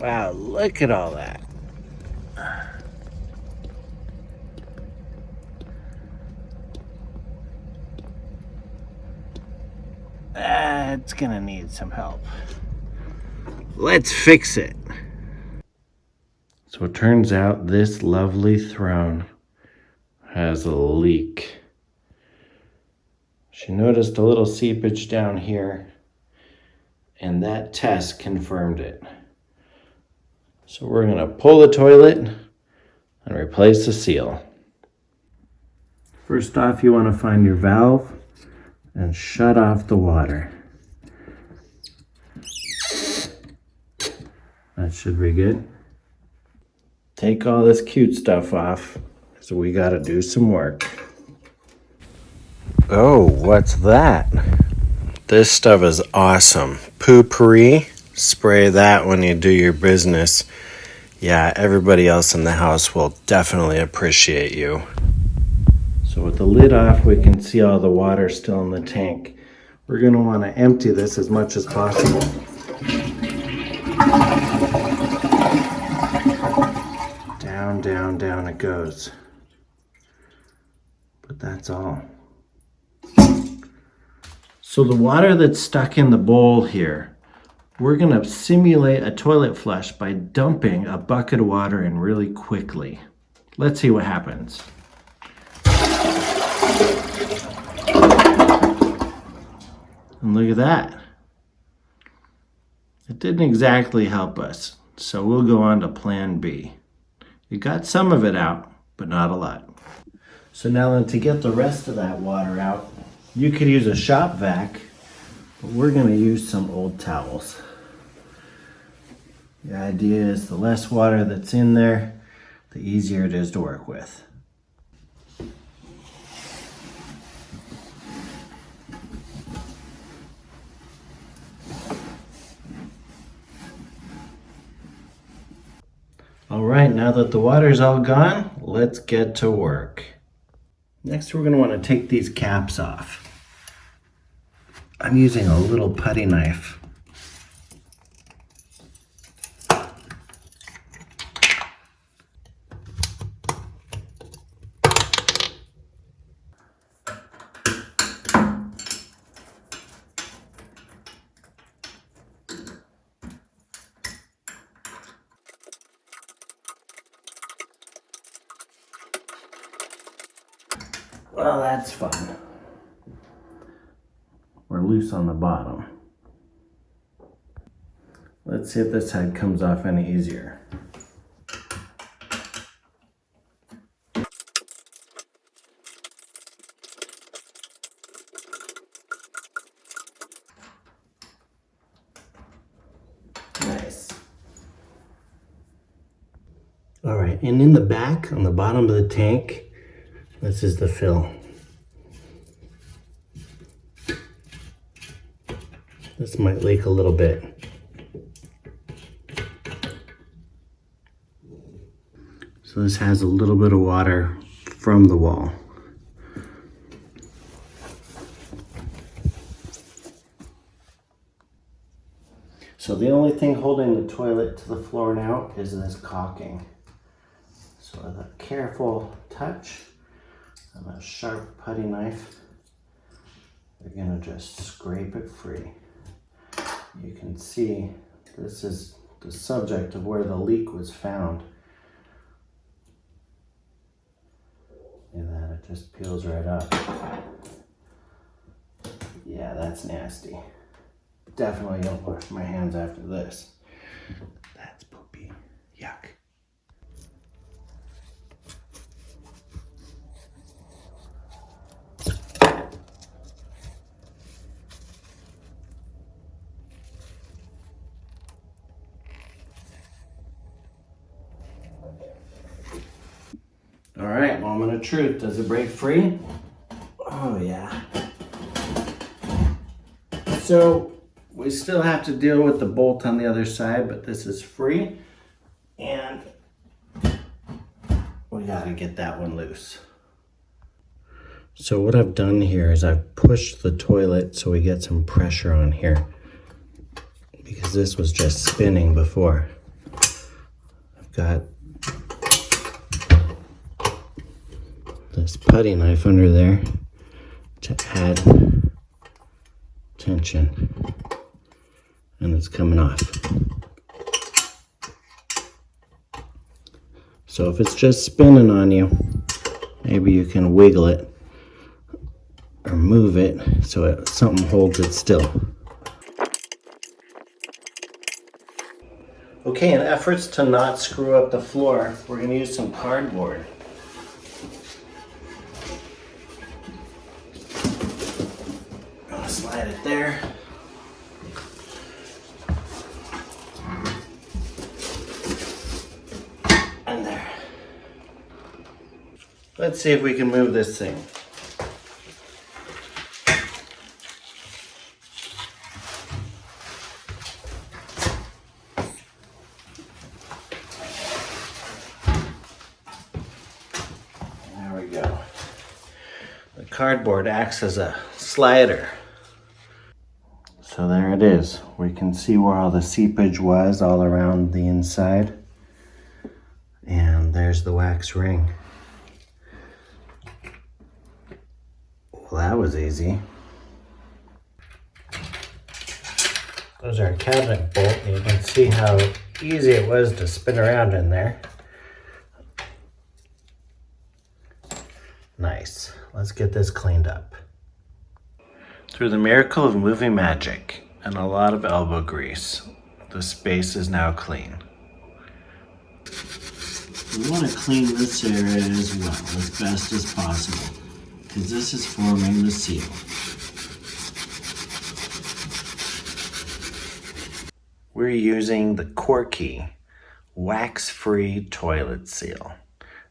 Wow, look at all that. It's gonna need some help. Let's fix it. So it turns out this lovely throne has a leak. She noticed a little seepage down here, and that test confirmed it. So we're gonna pull the toilet and replace the seal. First off, you wanna find your valve and shut off the water. That should be good. Take all this cute stuff off, so we gotta do some work. Oh, what's that? This stuff is awesome. Poo-pourri. Spray that when you do your business. Yeah, everybody else in the house will definitely appreciate you. So with the lid off, we can see all the water still in the tank. We're gonna wanna empty this as much as possible. Down, down, down it goes. But that's all. So the water that's stuck in the bowl here, we're gonna simulate a toilet flush by dumping a bucket of water in really quickly. Let's see what happens. And look at that. It didn't exactly help us, so we'll go on to plan B. You got some of it out, but not a lot. So now then, to get the rest of that water out, you could use a shop vac, but we're gonna use some old towels. The idea is the less water that's in there, the easier it is to work with. All right, now that the water's all gone, let's get to work. Next, we're going to want to take these caps off. I'm using a little putty knife. Well, that's fun. We're loose on the bottom. Let's see if this side comes off any easier. Nice. All right, and in the back, on the bottom of the tank, this is the fill. This might leak a little bit. So this has a little bit of water from the wall. So the only thing holding the toilet to the floor now is this caulking. So with a careful touch and a sharp putty knife, we're gonna just scrape it free. You can see this is the subject of where the leak was found. Look at that, it just peels right up. Yeah, that's nasty. Definitely don't wash my hands after this. That's poopy. Yuck. All right, moment of truth. Does it break free? Oh yeah. So we still have to deal with the bolt on the other side, but this is free. And we gotta get that one loose. So what I've done here is I've pushed the toilet so we get some pressure on here, because this was just spinning before. got this putty knife under there to add tension, and it's coming off. So if it's just spinning on you, maybe you can wiggle it or move it so something holds it still. Okay, in efforts to not screw up the floor, we're going to use some cardboard. I'll slide it there. And there. Let's see if we can move this thing. There we go. The cardboard acts as a slider. So there it is. We can see where all the seepage was all around the inside. And there's the wax ring. Well, that was easy. There's our cabinet bolt, and you can see how easy it was to spin around in there. Nice. Let's get this cleaned up. Through the miracle of movie magic and a lot of elbow grease, the space is now clean. We want to clean this area as well, as best as possible, because this is forming the seal. We're using the Corky wax-free toilet seal.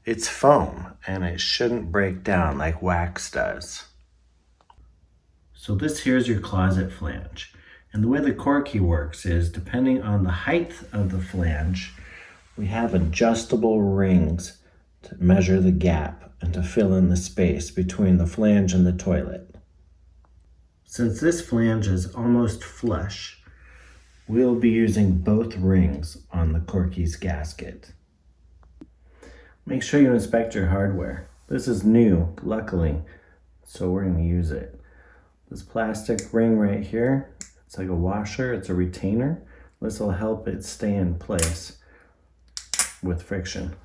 It's foam, and it shouldn't break down like wax does. So this here's your closet flange. And the way the Corky works is, depending on the height of the flange, we have adjustable rings to measure the gap and to fill in the space between the flange and the toilet. Since this flange is almost flush, we'll be using both rings on the Corky's gasket. Make sure you inspect your hardware. This is new, luckily, so we're going to use it. This plastic ring right here, it's like a washer, it's a retainer. This will help it stay in place with friction.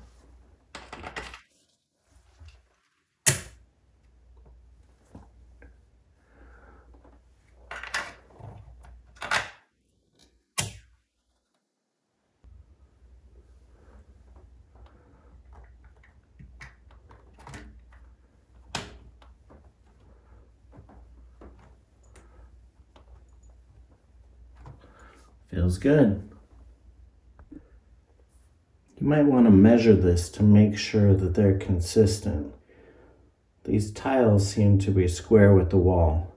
Feels good. You might want to measure this to make sure that they're consistent. These tiles seem to be square with the wall.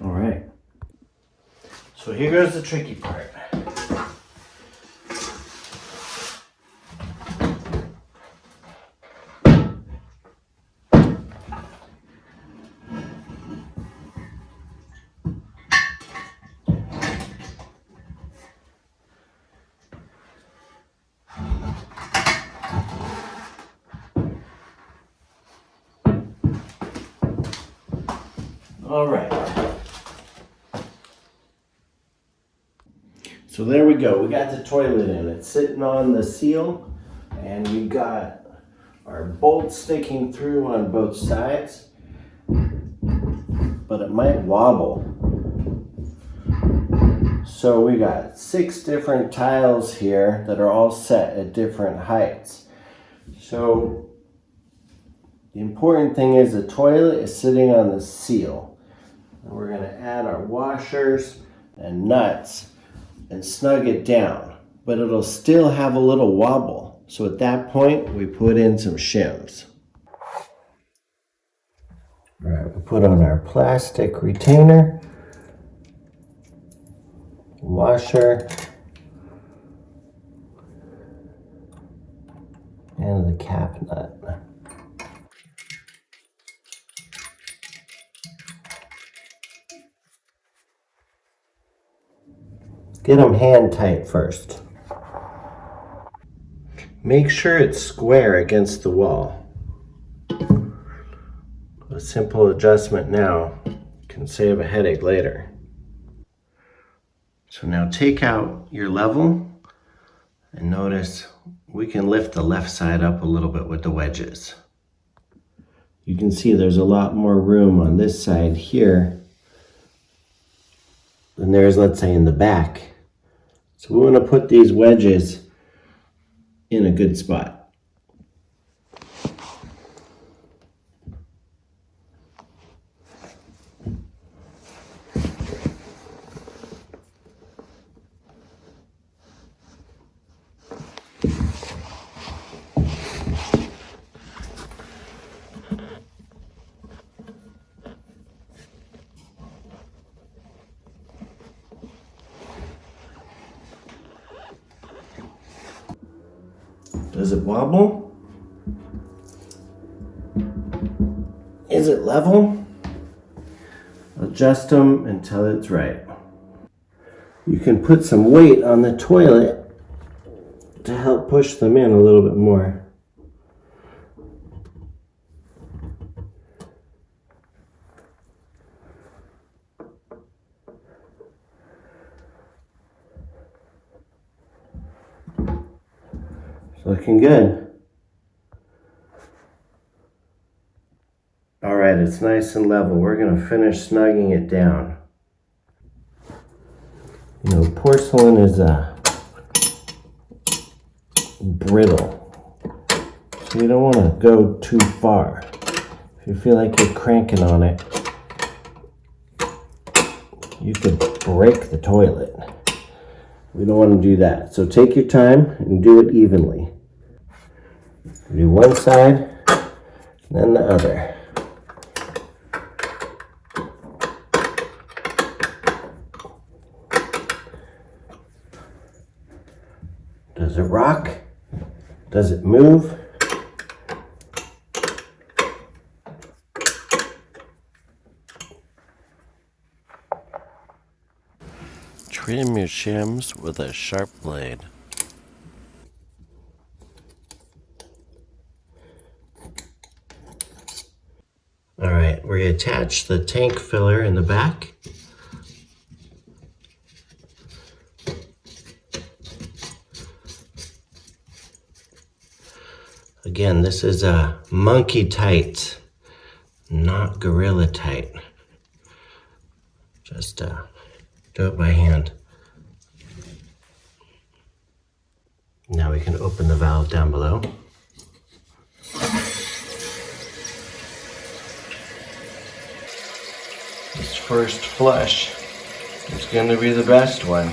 All right, so here goes the tricky part. All right. So there we go. We got the toilet in. It's sitting on the seal, and we got our bolts sticking through on both sides, but it might wobble. So we got 6 different tiles here that are all set at different heights. So the important thing is the toilet is sitting on the seal. And we're going to add our washers and nuts and snug it down, but it'll still have a little wobble. So at that point, we put in some shims. All right, we'll put on our plastic retainer, washer and the cap nut. Get them hand tight first. Make sure it's square against the wall. A simple adjustment now can save a headache later. So now take out your level and notice we can lift the left side up a little bit with the wedges. You can see there's a lot more room on this side here than there is, let's say, in the back. So we want to put these wedges in a good spot. Does it wobble? Is it level? Adjust them until it's right. You can put some weight on the toilet to help push them in a little bit more. Looking good. All right, it's nice and level. We're going to finish snugging it down. You know, porcelain is brittle, so you don't want to go too far. If you feel like you're cranking on it, you could break the toilet. We don't want to do that. So take your time and do it evenly. Do one side, then the other. Does it rock? Does it move? Trim your shims with a sharp blade. All right, we attach the tank filler in the back. Again, this is a monkey tight, not gorilla tight. Just do it by hand. Now we can open the valve down below. This first flush is going to be the best one.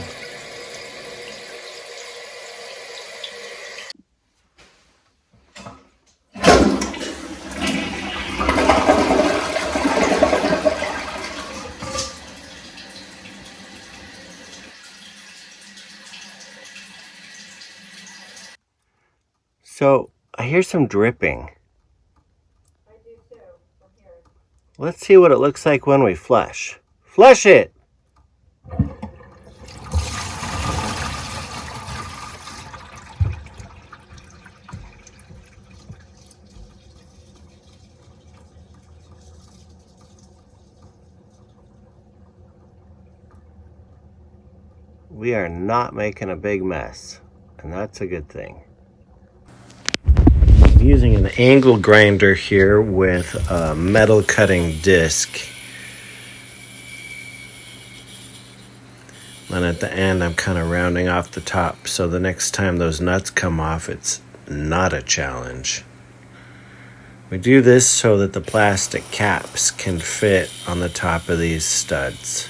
So, I hear some dripping. I do too, from here. Let's see what it looks like when we flush. Flush it! We are not making a big mess, and that's a good thing. I'm using an angle grinder here with a metal cutting disc. And at the end, I'm kind of rounding off the top, so the next time those nuts come off, it's not a challenge. We do this so that the plastic caps can fit on the top of these studs.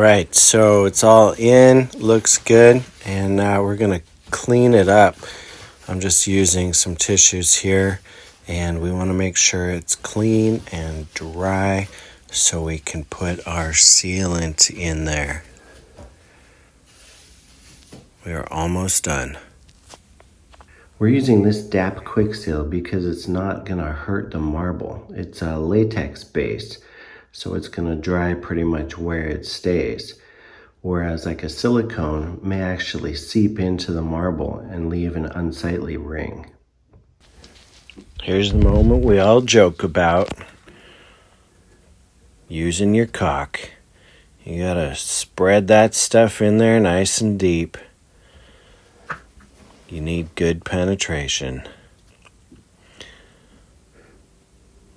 right, so it's all in, looks good, and now we're gonna clean it up. I'm just using some tissues here, and we want to make sure it's clean and dry so we can put our sealant in there. We are almost done. We're using this DAP Quick Seal because it's not gonna hurt the marble. It's a latex base, so it's gonna dry pretty much where it stays. Whereas like a silicone may actually seep into the marble and leave an unsightly ring. Here's the moment we all joke about. Using your caulk. You gotta spread that stuff in there nice and deep. You need good penetration.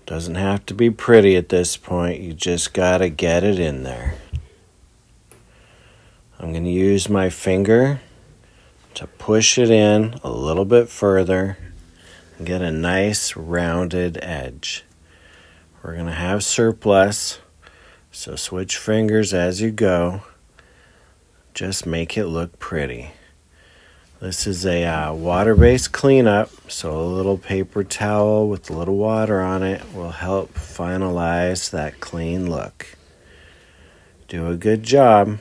Doesn't have to be pretty at this point. You just gotta get it in there. I'm going to use my finger to push it in a little bit further and get a nice rounded edge. We're going to have surplus, so switch fingers as you go. Just make it look pretty. This is a water-based cleanup, so a little paper towel with a little water on it will help finalize that clean look. Do a good job.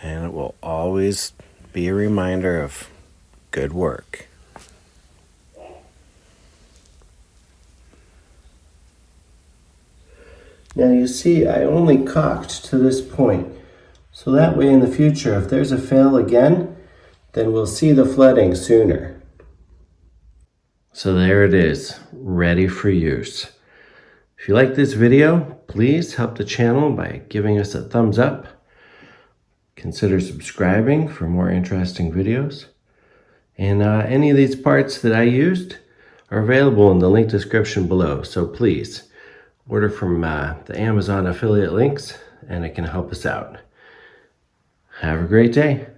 And it will always be a reminder of good work. Now you see, I only caulked to this point. So that way in the future, if there's a fail again, then we'll see the flooding sooner. So there it is, ready for use. If you like this video, please help the channel by giving us a thumbs up. Consider subscribing for more interesting videos. And any of these parts that I used are available in the link description below. So please order from the Amazon affiliate links and it can help us out. Have a great day.